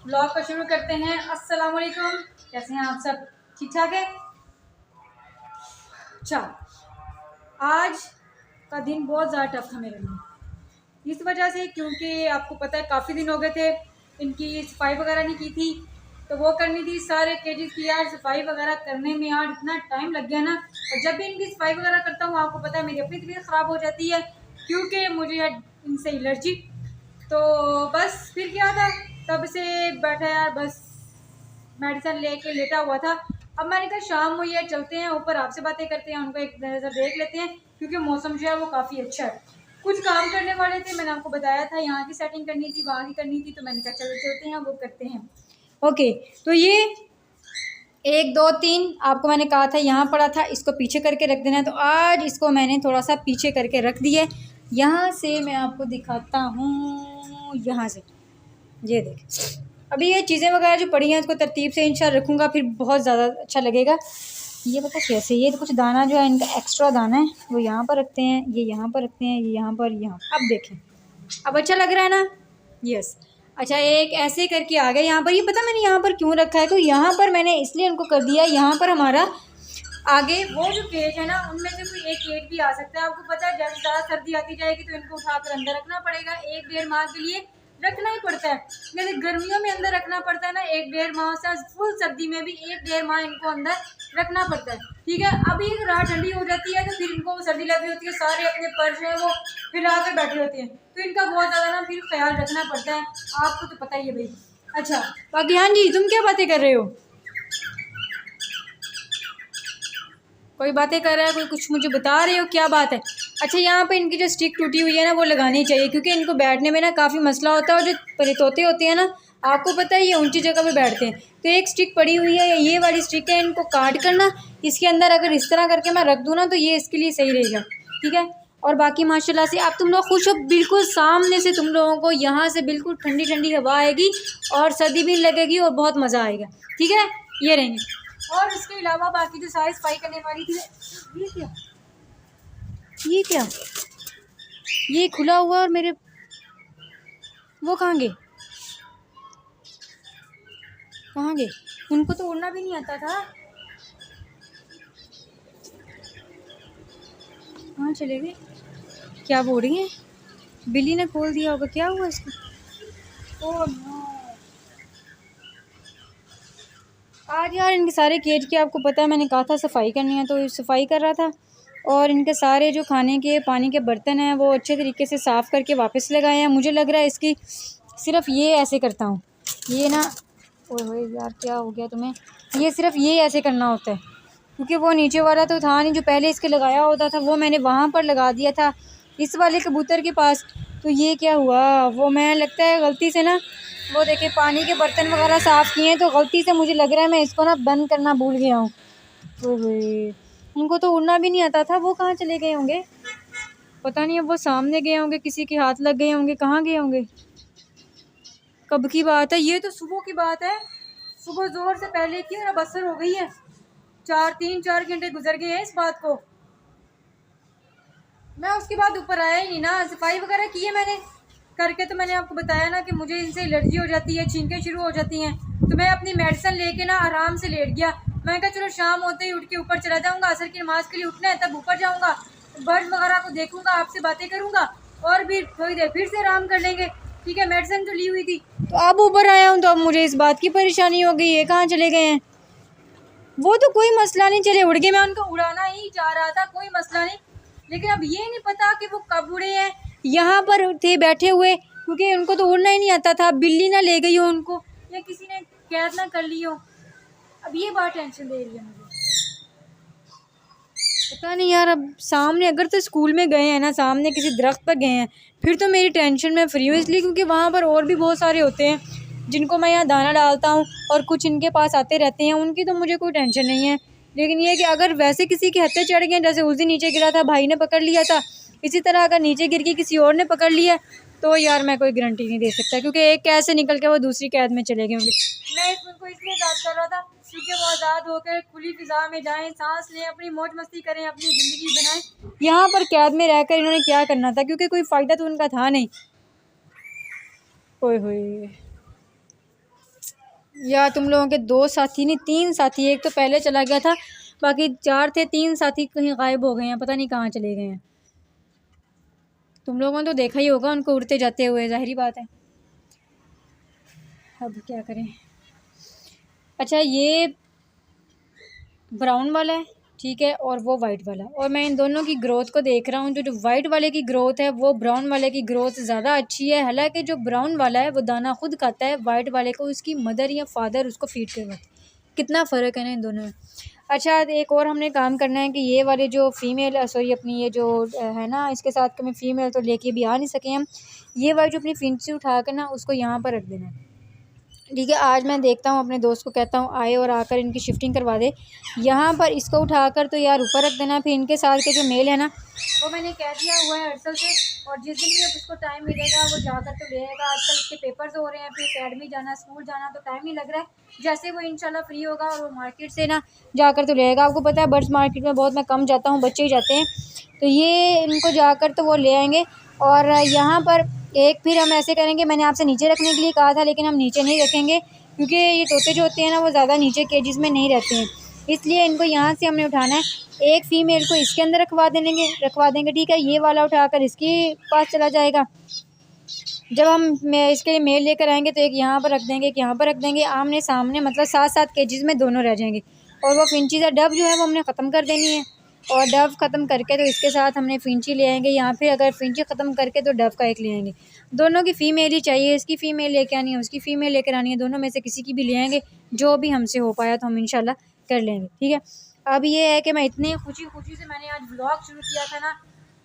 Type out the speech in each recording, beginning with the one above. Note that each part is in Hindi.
ब्लॉग को शुरू करते हैं। अस्सलाम वालेकुम, कैसे हैं आप सब? ठीक ठाक है। अच्छा, आज का दिन बहुत ज़्यादा टफ था मेरे लिए, इस वजह से क्योंकि आपको पता है काफ़ी दिन हो गए थे इनकी सफाई वगैरह नहीं की थी, तो वो करनी थी सारे केजेस की। यार सफाई वगैरह करने में यार इतना टाइम लग गया ना, और जब भी इनकी सफाई वगैरह करता हूँ आपको पता है मेरी अपनी तबीयत ख़राब हो जाती है क्योंकि मुझे यार इनसे एलर्जी। तो बस फिर क्या था, तब से बैठा यार बस मेडिसिन लेके लेटा हुआ था। अब मैंने कहा शाम हुई है, चलते हैं ऊपर, आपसे बातें करते हैं, उनको एक नज़र देख लेते हैं क्योंकि मौसम जो है वो काफ़ी अच्छा है। कुछ काम करने वाले थे, मैंने आपको बताया था यहाँ की सेटिंग करनी थी, वहाँ की करनी थी, तो मैंने कहा चलो चलते हैं वो करते हैं। ओके, तो ये 1 2 3 आपको मैंने कहा था यहाँ पड़ा था, इसको पीछे करके रख देना है। तो आज इसको मैंने थोड़ा सा पीछे करके रख दिया। यहाँ से मैं आपको दिखाता हूँ, यहाँ से ये देख। अभी ये चीज़ें वगैरह जो पड़ी हैं इसको तरतीब से इंशाल्लाह रखूँगा, फिर बहुत ज़्यादा अच्छा लगेगा। ये पता कैसे, ये तो कुछ दाना जो है इनका एक्स्ट्रा दाना है वो यहाँ पर रखते हैं, ये यहाँ पर रखते हैं, ये यहाँ पर, यहाँ। अब देखें, अब अच्छा लग रहा है ना? यस। अच्छा, एक ऐसे करके आ गया यहाँ पर। ये पता मैंने यहाँ पर क्यों रखा है? तो यहाँ पर मैंने इसलिए उनको कर दिया, यहाँ पर हमारा आगे वो जो केज है ना उनमें से कोई एक केज भी आ सकता है। आपको पता है जब ज़्यादा सर्दी आती जाएगी तो इनको उठाकर अंदर रखना पड़ेगा, 1 1.5 माह के लिए रखना ही पड़ता है। जैसे गर्मियों में अंदर रखना पड़ता है ना 1 1.5 माह से, फुल सर्दी में भी 1 1.5 माह इनको अंदर रखना पड़ता है। ठीक है, अभी रात ठंडी हो जाती है तो फिर इनको सर्दी लगी होती है, सारे अपने पर जो है वो फैला के बैठे होते हैं, तो इनका बहुत ज़्यादा ना फिर ख्याल रखना पड़ता है, आपको तो पता ही है भाई। अच्छा बाकी हाँ जी, तुम क्या बातें कर रहे हो? कोई बातें कर रहा है, कोई कुछ मुझे बता रहे हो, क्या बात है? अच्छा, यहाँ पे इनकी जो स्टिक टूटी हुई है ना वो लगानी चाहिए क्योंकि इनको बैठने में ना काफ़ी मसला होता है, और जो तोते होते हैं ना आपको पता है ये ऊंची जगह पे बैठते हैं। तो एक स्टिक पड़ी हुई है, ये वाली स्टिक है, इनको काट कर ना इसके अंदर अगर इस तरह करके मैं रख दूँ ना तो ये इसके लिए सही रहेगा। ठीक है, और बाकी माशाल्लाह से आप तुम लोग खुश हो, बिल्कुल सामने से तुम लोगों को यहाँ से बिल्कुल ठंडी ठंडी हवा आएगी और सर्दी भी लगेगी और बहुत मज़ा आएगा। ठीक है, ये रहेंगे। और इसके अलावा बाकी जो सारी सफाई करने वाली थी, ये क्या, ये क्या, ये खुला हुआ और मेरे वो कहाँ गए, कहाँ गए? उनको तो उड़ना भी नहीं आता था, कहाँ चले गए? क्या बोल रही हैं? बिल्ली ने खोल दिया होगा, क्या हुआ इसको? Oh no. आज यार इनके सारे केज की आपको पता है मैंने कहा था सफाई करनी है, तो सफाई कर रहा था, और इनके सारे जो खाने के पानी के बर्तन हैं वो अच्छे तरीके से साफ़ करके वापस लगाए हैं। मुझे लग रहा है इसकी सिर्फ ये ऐसे करता हूँ, ये ना, ओए यार क्या हो गया तुम्हें? ये सिर्फ ये ऐसे करना होता है क्योंकि वो नीचे वाला तो था नहीं, जो पहले इसके लगाया होता था वो मैंने वहाँ पर लगा दिया था इस वाले कबूतर के पास। तो ये क्या हुआ, वो मैं लगता है गलती से ना, वो देखिए पानी के बर्तन वगैरह साफ़ किए हैं तो गलती से मुझे लग रहा है मैं इसको ना बंद करना भूल गया हूँ। ओए, उनको तो उड़ना भी नहीं आता था, वो कहाँ चले गए होंगे? पता नहीं, अब वो सामने गए होंगे, किसी के हाथ लग गए होंगे, कहाँ गए होंगे? कब की बात है? ये तो सुबह की बात है, सुबह जोर से पहले की, और अब असर हो गई है, 4 घंटे गुजर गए हैं इस बात को। मैं उसके बाद ऊपर आया ही नहीं ना, सफाई वगैरह की है मैंने करके, तो मैंने आपको बताया ना कि मुझे इनसे एलर्जी हो जाती है, छींकें शुरू हो जाती हैं, तो मैं अपनी मेडिसिन लेके ना आराम से लेट गया। मैं कहा चलो शाम होते ही उठ के ऊपर चला जाऊँगा, असर की नमाज़ के लिए उठना है तब ऊपर जाऊँगा, बर्ड वगैरह को देखूँगा, आपसे बातें करूँगा और भी थोड़ी देर फिर से आराम कर लेंगे। ठीक है, मेडिसिन तो ली हुई थी, तो अब ऊपर आया हूँ तो अब मुझे इस बात की परेशानी हो गई है, कहाँ चले गए हैं? वो तो कोई मसला नहीं, चले उड़ गए, मैं उनको उड़ाना ही चाह रहा था, कोई मसला नहीं, लेकिन अब ये नहीं पता कि वो कब उड़े हैं। यहाँ पर थे बैठे हुए क्योंकि उनको तो उड़ना ही नहीं आता था, बिल्ली ना ले गई हो उनको या किसी ने कैद ना कर ली हो, अब ये बात टेंशन दे रही है मुझे। पता नहीं यार, अब सामने अगर तो स्कूल में गए हैं ना, सामने किसी दरख्त पर गए हैं, फिर तो मेरी टेंशन में फ्री हूँ, इसलिए क्योंकि वहाँ पर और भी बहुत सारे होते हैं जिनको मैं यहाँ दाना डालता हूँ और कुछ इनके पास आते रहते हैं, उनकी तो मुझे कोई टेंशन नहीं है। लेकिन ये कि अगर वैसे किसी के हत्थे चढ़ गए, जैसे उस दिन नीचे गिरा था, भाई ने पकड़ लिया था, इसी तरह अगर नीचे गिर के किसी और ने पकड़ लिया तो यार मैं कोई गारंटी नहीं दे सकता क्योंकि एक कैद से निकल के वो दूसरी कैद में चले गए होंगे। मैं उनको इसलिए याद कर रहा था क्योंकि वो आज़ाद होकर खुली फिजा में जाएं, सांस लें, अपनी मौज मस्ती करें, अपनी ज़िंदगी बनाएं। यहाँ पर कैद में रहकर इन्होंने क्या करना था, क्योंकि कोई फ़ायदा तो उनका था नहीं। ओए होए, या तुम लोगों के 2 साथी नहीं 3 साथी, एक तो पहले चला गया था, बाकी 4 थे, 3 साथी कहीं गायब हो गए हैं, पता नहीं कहाँ चले गए हैं। तुम लोगों ने तो देखा ही होगा उनको उड़ते जाते हुए, ज़ाहिरी बात है। अब क्या करें। अच्छा ये ब्राउन वाला है, ठीक है, और वो वाइट वाला, और मैं इन दोनों की ग्रोथ को देख रहा हूँ। जो वाइट वाले की ग्रोथ है वो ब्राउन वाले की ग्रोथ ज़्यादा अच्छी है। हालांकि जो ब्राउन वाला है वो दाना खुद खाता है, वाइट वाले को उसकी मदर या फादर उसको फीड करवाते हैं। कितना फ़र्क है ना इन दोनों में। अच्छा एक और हमने काम करना है कि ये वाले जो फीमेल सॉरी अपनी ये जो है ना, इसके साथ कभी फ़ीमेल तो लेके भी आ नहीं सके हम। ये वाली जो अपनी फिंची उठा कर ना उसको यहाँ पर रख देना है, ठीक है। आज मैं देखता हूँ अपने दोस्त को कहता हूँ आए और आकर इनकी शिफ्टिंग करवा दे। यहाँ पर इसको उठाकर तो यार ऊपर रख देना। फिर इनके साथ के जो मेल है ना वो मैंने कह दिया हुआ है अरसल से, और जिस दिन भी अब उसको टाइम मिलेगा वो जाकर तो ले आएगा। आजकल उसके पेपर्स हो रहे हैं, फिर अकेडमी जाना, स्कूल जाना, तो टाइम नहीं लग रहा है। जैसे वो इंशाल्लाह फ्री होगा और वो मार्केट से ना जाकर तो ले आएगा। आपको पता है बर्ड्स मार्केट में बहुत मैं कम जाता हूँ, बच्चे ही जाते हैं, तो ये इनको जाकर तो वो ले आएंगे। और यहाँ पर एक फिर हम ऐसे करेंगे, मैंने आपसे नीचे रखने के लिए कहा था लेकिन हम नीचे नहीं रखेंगे क्योंकि ये तोते जो होते हैं ना वो ज़्यादा नीचे केजेस में नहीं रहते हैं, इसलिए इनको यहाँ से हमने उठाना है। एक फ़ीमेल को इसके अंदर रखवा देंगे, ठीक है। ये वाला उठाकर इसके पास चला जाएगा। जब हम इसके लिए मेल लेकर आएंगे तो एक यहाँ पर रख देंगे, एक यहाँ पर रख देंगे, आमने सामने, मतलब 7-7 केजेस में दोनों रह जाएंगे। और वो फिंचीज़ डब जो है वो हमने ख़त्म कर देनी है, और डव ख़त्म करके तो इसके साथ हमने फिंची ले आएंगे। यहाँ फिर अगर फिंची ख़त्म करके तो डव का एक ले आएंगे। दोनों की फ़ीमेल ही चाहिए, इसकी फ़ीमेल लेके आनी है, उसकी फ़ीमेल लेकर आनी है, दोनों में से किसी की भी ले आएंगे। जो भी हमसे हो पाया तो हम इंशाल्लाह कर लेंगे, ठीक है। अब ये है कि मैं इतनी खुशी से मैंने आज व्लॉग शुरू किया था ना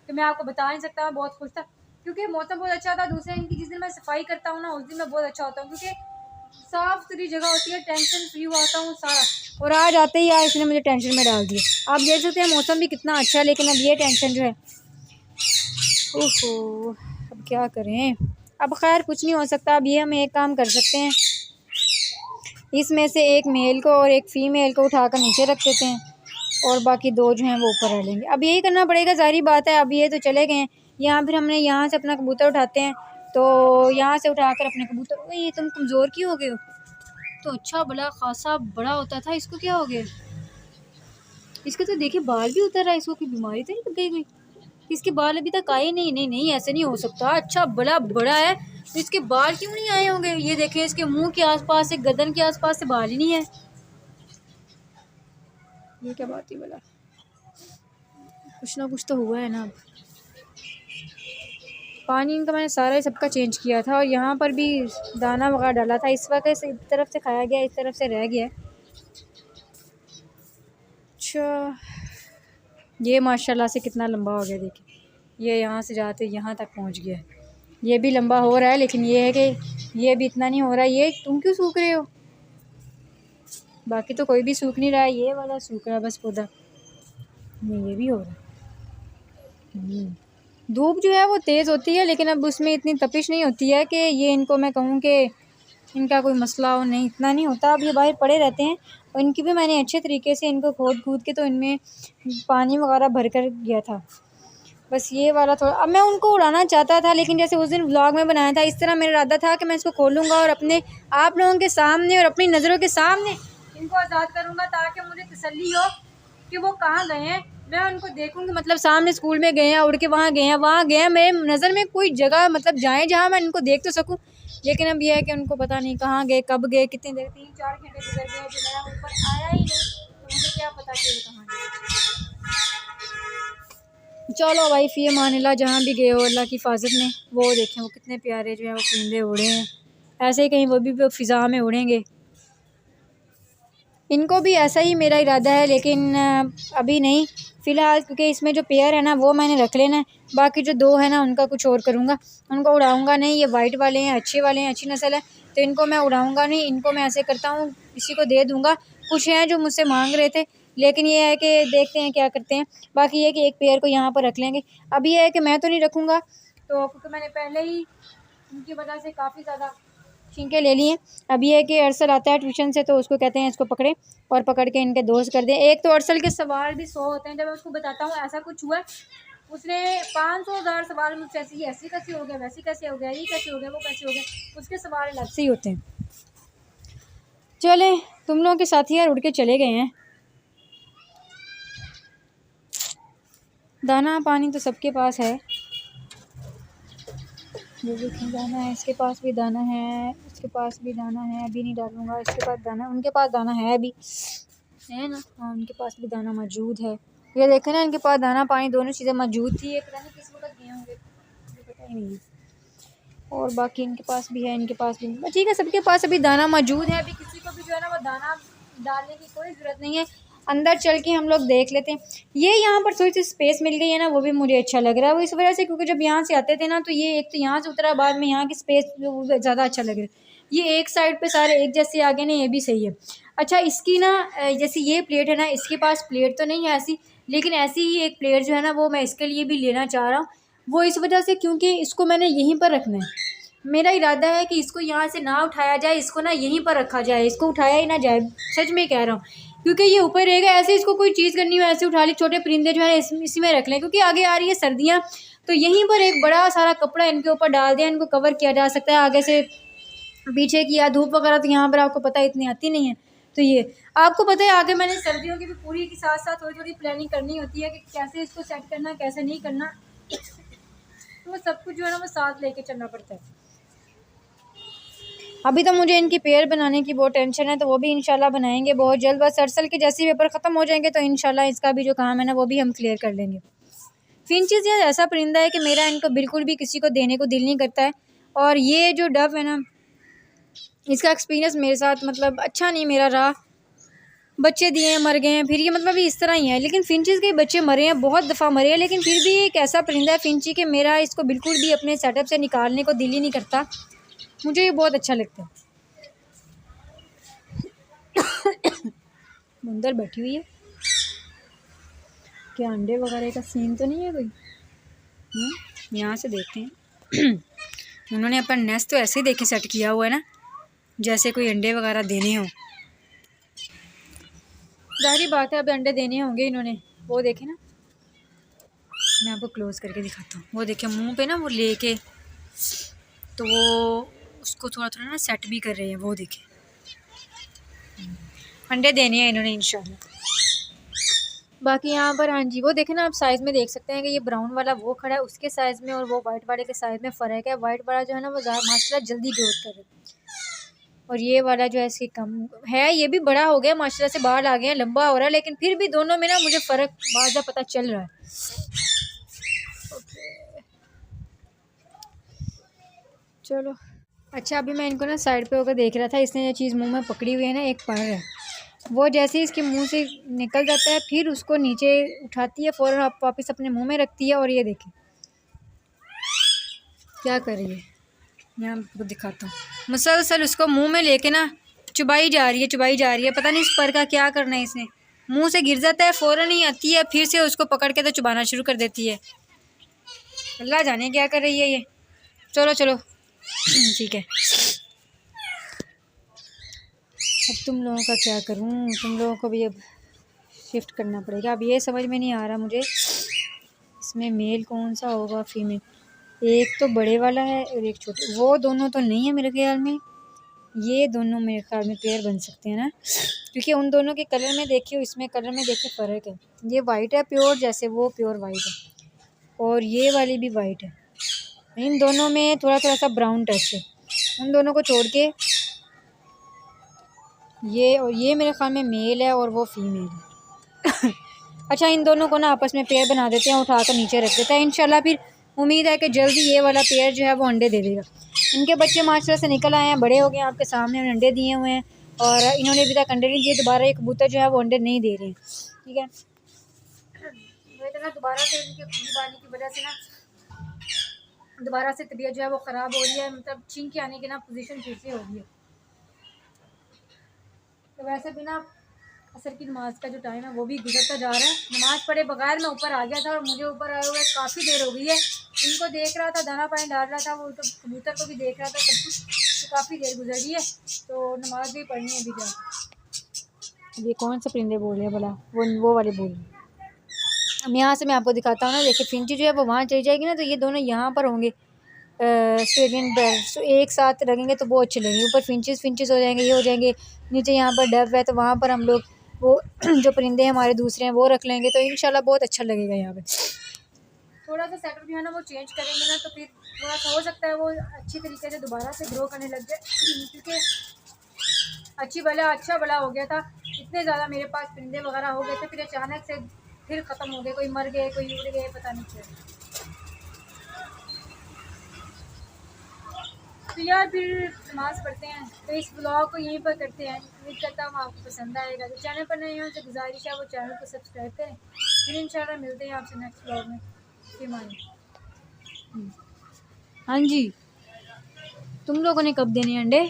कि मैं आपको बता नहीं सकता। मैं बहुत खुश था क्योंकि मौसम बहुत अच्छा था। दूसरे दिन की जिस दिन मैं सफाई करता हूँ ना उस दिन मैं बहुत अच्छा होता हूँ क्योंकि साफ़ सुथरी जगह होती है, टेंशन फ्री होता हूँ सारा। और आज आते ही आज इसने मुझे टेंशन में डाल दिया। आप देख सकते हैं मौसम भी कितना अच्छा है, लेकिन अब ये टेंशन जो है, ओहो अब क्या करें। अब खैर कुछ नहीं हो सकता। अब ये हम एक काम कर सकते हैं, इसमें से एक मेल को और एक फ़ीमेल को उठाकर नीचे रख देते हैं और बाकी 2 जो हैं वो ऊपर रह लेंगे। अब यही करना पड़ेगा, ज़ाहिर बात है। अब ये तो चले गए हैं, यहाँ फिर हमने यहाँ से अपना कबूतर उठाते हैं, तो यहाँ से उठाकर अपने कबूतर। ये तुम कमज़ोर क्यों हो गए हो? तो अच्छा बड़ा खासा बड़ा होता था, इसको क्या हो गया? इसके तो देखिए बाल भी उतर रहा है, इसको कोई बीमारी तो नहीं लग गई? इसके बाल अभी तक आए नहीं। नहीं नहीं ऐसे नहीं हो सकता। अच्छा बड़ा है तो इसके बाल क्यों नहीं आए होंगे? ये देखें इसके मुंह के आसपास से, गर्दन के आसपास से बाल ही नहीं है। ये क्या बात है भला? कुछ ना कुछ तो हुआ है ना। अब पानी इनका मैंने सारा ही सबका चेंज किया था और यहाँ पर भी दाना वगैरह डाला था। इस वक्त इस तरफ से खाया गया, इस तरफ से रह गया। अच्छा ये माशाल्लाह से कितना लंबा हो गया, देखिए ये यहाँ से जाते यहाँ तक पहुँच गया। ये भी लंबा हो रहा है, लेकिन ये है कि ये भी इतना नहीं हो रहा। ये तुम क्यों सूख रहे हो? बाकी तो कोई भी सूख नहीं रहा है, ये वाला सूख रहा है बस पौधा। नहीं ये भी हो रहा है। धूप जो है वो तेज़ होती है, लेकिन अब उसमें इतनी तपिश नहीं होती है कि ये इनको मैं कहूँ कि इनका कोई मसला हो, नहीं इतना नहीं होता। अब ये बाहर पड़े रहते हैं और इनकी भी मैंने अच्छे तरीके से इनको खोद के तो इनमें पानी वगैरह भर कर गया था। बस ये वाला थोड़ा, अब मैं उनको उड़ाना चाहता था, लेकिन जैसे उस दिन व्लॉग में बनाया था, इस तरह मेरा इरादा था कि मैं इसको खोलूँगा और अपने आप लोगों के सामने और अपनी नज़रों के सामने इनको आज़ाद करूँगा, ताकि मुझे तसल्ली हो कि वो कहाँ गए हैं। मैं उनको देखूँगी, मतलब सामने स्कूल में गए हैं, उड़ के वहाँ गए हैं, मेरे नज़र में कोई जगह मतलब जाएँ जहाँ मैं इनको देख तो सकूँ। लेकिन अब यह है कि उनको पता नहीं कहाँ गए, कब गए, कितनी देर, 3-4 घंटे गुजर गए, जो मेरा ऊपर आया ही नहीं, तो मुझे क्या पता कि वो कहाँ गए। चलो भाई फ़ी अमानिल्लाह, जहाँ भी गए हो अल्लाह की हिफाजत में। वो देखें वो कितने प्यारे जो है वो परिंदे उड़े हैं, ऐसे ही कहीं वो भी फ़िज़ा में उड़ेंगे। इनको भी ऐसा ही मेरा इरादा है, लेकिन अभी नहीं फ़िलहाल, क्योंकि इसमें जो पेयर है ना वो मैंने रख लेना है। बाकी जो 2 है ना उनका कुछ और करूँगा, उनको उड़ाऊँगा नहीं। ये वाइट वाले हैं, अच्छे वाले हैं, अच्छी नस्ल है, तो इनको मैं उड़ाऊँगा नहीं। इनको मैं ऐसे करता हूँ किसी को दे दूँगा। कुछ हैं जो मुझसे मांग रहे थे, लेकिन ये है कि देखते हैं क्या करते हैं। बाकी ये है कि एक पेयर को यहाँ पर रख लेंगे। अभी ये है कि मैं तो नहीं रखूँगा, तो क्योंकि मैंने पहले ही उनकी वजह से काफ़ी ज़्यादा छींके ले लिए। अब ये है कि अरसल आता है ट्यूशन से, तो उसको कहते हैं इसको पकड़े और पकड़ के इनके दोस्त कर दें। एक तो अरसल के सवाल भी 100 होते हैं। जब मैं उसको बताता हूँ ऐसा कुछ हुआ, उसने 500,000 सवाल मुझसे ऐसे कैसे हो गया, वैसे कैसे हो गया, ये कैसे हो गया, वो कैसे हो गया, उसके सवाल अलग से ही होते हैं। चलें, तुम लोगों के साथी यार उड़ के चले गए हैं। दाना पानी तो सबके पास है, ये देखें दाना है, इसके पास भी दाना है, इसके पास भी दाना है, अभी नहीं डालूँगा। इसके पास दाना, उनके पास दाना है अभी, है ना? हाँ, उनके पास भी दाना मौजूद है। ये देखें ना, इनके पास दाना पानी दोनों चीज़ें मौजूद थी। ये पता नहीं किस वक्त गए होंगे, मुझे पता ही नहीं है। और बाकी इनके पास भी है, इनके पास भी ठीक है, सबके पास अभी दाना मौजूद है। अभी किसी को भी जो है ना वो दाना डालने की कोई ज़रूरत नहीं है। अंदर चल के हम लोग देख लेते हैं। ये यहाँ पर थोड़ी सी स्पेस मिल गई है ना, वो भी मुझे अच्छा लग रहा है। वो इस वजह से क्योंकि जब यहाँ से आते थे ना तो ये एक तो यहाँ से उतरा, बाद में यहाँ की स्पेस ज़्यादा अच्छा लग रहा है। ये एक साइड पे सारे एक जैसे आगे ना, ये भी सही है। अच्छा, इसकी ना जैसे ये प्लेट है ना, इसके पास प्लेट तो नहीं है ऐसी, लेकिन ऐसी ही एक प्लेट जो है ना वो मैं इसके लिए भी लेना चाह रहा हूँ। वो इस वजह से क्योंकि इसको मैंने यहीं पर रखना है। मेरा इरादा है कि इसको यहाँ से ना उठाया जाए, इसको ना यहीं पर रखा जाए, इसको उठाया ही ना जाए, सच में कह रहा हूँ। क्योंकि ये ऊपर रहेगा, ऐसे इसको कोई चीज़ करनी हो ऐसे उठा ली, छोटे परिंदे जो है इसी में रख लें, क्योंकि आगे आ रही है सर्दियाँ। तो यहीं पर एक बड़ा सारा कपड़ा इनके ऊपर डाल दिया, इनको कवर किया जा सकता है आगे से पीछे की। या धूप वगैरह तो यहाँ पर आपको पता है इतनी आती नहीं है। तो ये आपको पता है आगे मैंने सर्दियों की भी पूरी के साथ साथ थोड़ी थोड़ी प्लानिंग करनी होती है कि कैसे इसको सेट करना, कैसे नहीं करना। तो वो सब कुछ जो है ना वो साथ लेके चलना पड़ता है। अभी तो मुझे इनकी पेयर बनाने की बहुत टेंशन है, तो वो भी इंशाल्लाह बनाएंगे बहुत जल्द। बस अरसल के जैसे पेपर ख़त्म हो जाएंगे तो इंशाल्लाह इसका भी जो काम है ना वो भी हम क्लियर कर लेंगे। फिंचेस यार ऐसा परिंदा है कि मेरा इनको बिल्कुल भी किसी को देने को दिल नहीं करता है। और ये जो डव है ना, इसका एक्सपीरियंस मेरे साथ मतलब अच्छा नहीं मेरा रहा। बच्चे दिए हैं, मर गए हैं, फिर ये मतलब इस तरह ही है। लेकिन फिंचेस के बच्चे मरे हैं, बहुत दफ़ा मरे हैं, लेकिन फिर भी एक ऐसा परिंदा है फिंची कि मेरा इसको बिल्कुल भी अपने सेटअप से निकालने को दिल ही नहीं करता। मुझे ये बहुत अच्छा लगता है। अंदर बैठी हुई है, क्या अंडे वगैरह का सीन तो नहीं है कोई? यहाँ से देखते हैं। उन्होंने अपना नेस्ट तो ऐसे ही देखे सेट किया हुआ है ना, जैसे कोई अंडे वगैरह देने हों। जाहिर बात है अब अंडे देने होंगे इन्होंने। वो देखे ना, मैं आपको क्लोज करके दिखाता हूँ। वो देखे मुंह पे ना वो लेके, तो वो उसको थोड़ा थोड़ा ना सेट भी कर रहे हैं। वो देखे अंडे देने हैं इन्होंने इंशाल्लाह। बाकी यहाँ पर हाँ जी, वो देखे ना आप साइज़ में देख सकते हैं कि ये ब्राउन वाला वो खड़ा है उसके साइज़ में, और वो वाइट वाले के साइज़ में फ़र्क है। वाइट वाला जो है ना वो माशाल्लाह जल्दी ग्रोथ कर रहा है, और ये वाला जो है इसकी कम है। ये भी बड़ा हो गया माशाल्लाह से, बाल आ गए हैं, लंबा हो रहा है, लेकिन फिर भी दोनों में ना मुझे फ़र्क बाज़ा पता चल रहा है। चलो अच्छा, अभी मैं इनको ना साइड पे होकर देख रहा था। इसने ये चीज़ मुंह में पकड़ी हुई है ना, एक पर है, वो जैसे ही इसके मुंह से निकल जाता है फिर उसको नीचे उठाती है, फ़ौरन आप वापस अपने मुंह में रखती है। और ये देखें क्या कर रही है, मैं आपको दिखाता हूँ। मुसलसल उसको मुंह में लेके ना चुबाई जा रही है, चुबाई जा रही है। पता नहीं इस पर का क्या करना है इसने। मुंह से गिर जाता है, फ़ौरन ही आती है, फिर से उसको पकड़ के तो चुबाना शुरू कर देती है। अल्लाह जाने क्या कर रही है ये। चलो चलो ठीक है, अब तुम लोगों का क्या करूं, तुम लोगों को भी अब शिफ्ट करना पड़ेगा। अब ये समझ में नहीं आ रहा मुझे इसमें मेल कौन सा होगा, फीमेल। एक तो बड़े वाला है और एक छोटे, वो दोनों तो नहीं है मेरे ख्याल में। ये दोनों मेरे ख्याल में पेयर बन सकते हैं ना, क्योंकि उन दोनों के कलर में देखिए, इसमें कलर में देखिए फ़र्क है। ये वाइट है प्योर, जैसे वो प्योर वाइट है, और ये वाली भी वाइट है। इन दोनों में थोड़ा थोड़ा सा ब्राउन टच है। उन दोनों को छोड़ के ये, और ये मेरे ख्याल में मेल है और वो फीमेल है। अच्छा, इन दोनों को ना आपस में पेयर बना देते हैं, उठा कर नीचे रख देते हैं इंशाल्लाह। फिर उम्मीद है कि जल्दी ये वाला पेयर जो है वो अंडे दे देगा। इनके बच्चे माशाल्लाह से निकल आए हैं, बड़े हो गए हैं, आपके सामने अंडे दिए हुए हैं, और इन्होंने अभी तक अंडे नहीं दिए। दोबारा एक कबूतर जो है वो अंडे नहीं दे रहे हैं, ठीक है। तो ना दोबारा से इनके खून आने की वजह से ना दोबारा से तबीयत जो है वो ख़राब हो रही है, मतलब छींक के आने की ना पोजीशन फिर से हो रही है। तो वैसे भी ना असर की नमाज का जो टाइम है वो भी गुजरता जा रहा है। नमाज़ पढ़े बगैर मैं ऊपर आ गया था, और मुझे ऊपर आए हुए काफ़ी देर हो गई है। इनको देख रहा था, दाना पानी डाल रहा था, वो तो कबूतर को भी देख रहा था, सब कुछ, तो काफ़ी देर गुजर गई है। तो नमाज भी पढ़नी है अभी जाकर। ये कौन से परिंदे बोल रहे हैं भला? वो वाले बोल रहे हैं। अब यहाँ से मैं आपको दिखाता हूँ ना, देखिए फिंची जो है वो वहाँ चली जाएगी ना, तो ये दोनों यहाँ पर होंगे, ऑस्ट्रेलियन बर्ड्स तो एक साथ रखेंगे तो बहुत अच्छे लगेंगे। ऊपर फिंचेस हो जाएंगे, ये हो जाएंगे। नीचे यहाँ पर डव है तो वहाँ पर हम लोग वो जो परिंदे हमारे दूसरे हैं वो रख लेंगे, तो इंशाल्लाह बहुत अच्छा लगेगा। यहाँ पे थोड़ा सा सेटअप जो है ना वो चेंज करेंगे ना, तो फिर थोड़ा सा हो सकता है वो अच्छी तरीके से दोबारा से ग्रो करने लग जाए, क्योंकि अच्छा भला हो गया था। इतने ज़्यादा मेरे पास परिंदे वगैरह हो गए थे, फिर अचानक से फिर ख़त्म हो गए, कोई मर गए, कोई उड़ गए, पता नहीं चला। तो यार फिर नमाज़ पढ़ते हैं, तो इस ब्लॉग को यहीं पर करते हैं। उम्मीद करता हूँ आपको पसंद आएगा। जो चैनल पर नए हैं तो गुजारिश है वो चैनल को सब्सक्राइब करें। फिर इंशाल्लाह मिलते हैं आपसे नेक्स्ट ब्लॉग में। फिर हाँ जी, तुम लोगों ने कब देने अंडे?